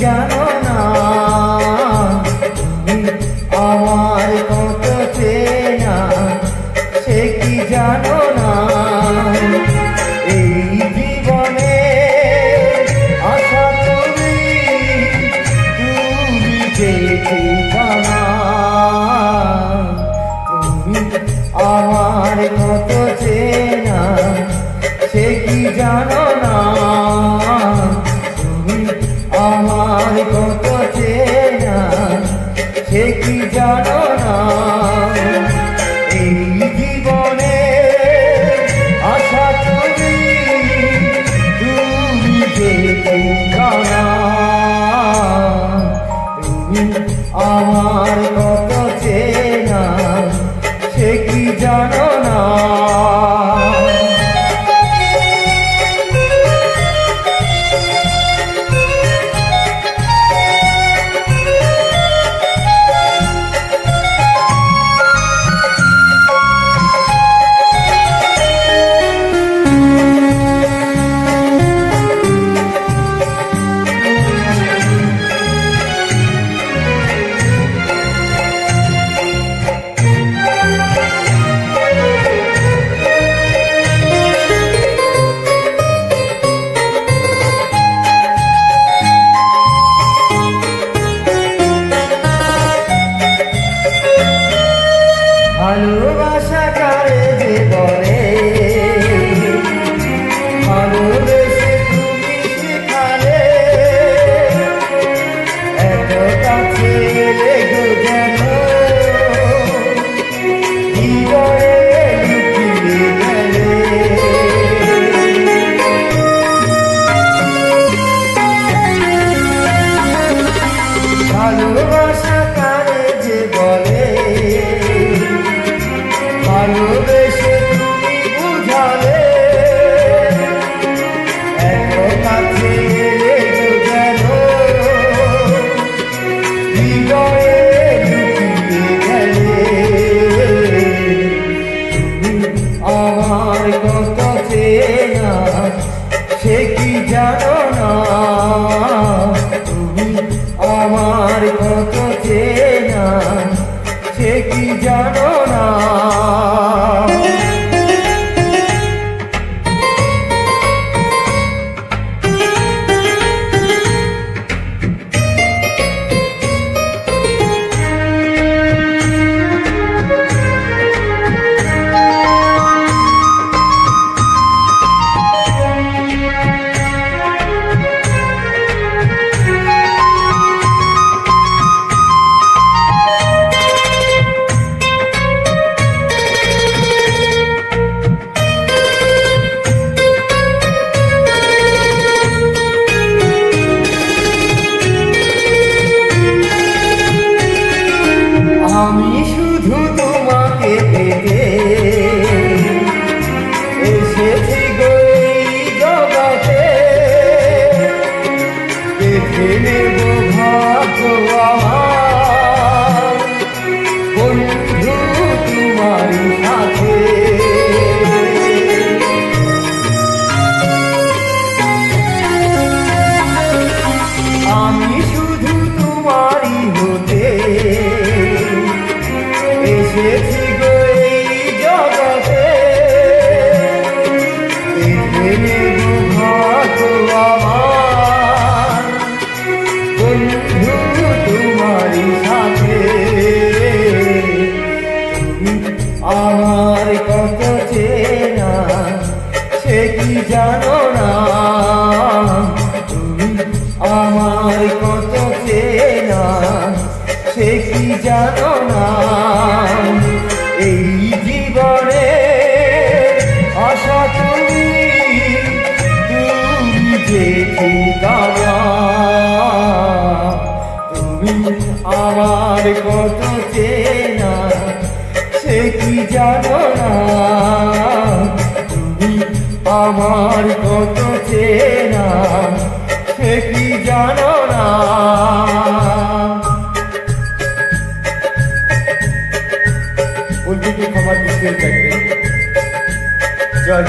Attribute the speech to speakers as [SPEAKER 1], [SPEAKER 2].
[SPEAKER 1] জানো না তুমি আমার কত চেনা, সে কি জানো না এই জীবনে আশা তুমি তুমি যে ঠিকানা, তুমি আমার কত চেনা, সে কি জানো না তুমি আমার কত চেনা, সে কি জানো না এই জীবনে আশা তুমি তুমি যে ঠিকানা, তুমি আমার কত চেনা, সে কি জানো না। ভালোবাসা কারে যে বলে, ভালোবেসে তুমি শিখালে, এত কাছে লেগো যেন হৃদয়ে লুকিয়ে গেলে। ভালোবাসা কারে যে বলে, ভালোবেসে তুমি বুঝালে, এত কাছে লেগো যেন হৃদয়ে লুকিয়ে গেলে। তুমি আমার কত চেনা, সে কি জানো না তুমি আমার কত চেনা, সে কি জানো না। আমি শুধু তোমাকে পেতে এসেছি গো এই জগতে, দেখে নেব ভাগ্য আমার বন্ধু তোমারই সাথে। আমি শুধু তোমারই হতে এসেছি গো এই জগতে, দেখে নেব ভাগ্য আমার বন্ধু তোমারই সাথে। তুমি আমার কত চেনা, সে কি জানো না তুমি আমার কত চেনা, সে কি জানো না এই জীবনে আশা তুমি তুমি যে ঠিকানা, তুমি আমার কত চেনা, সে কি জানো না তুমি আমার কত চেনা, সে কি জানো না। ক্ষমা দৃষ্টিতে দেখবেন। জয়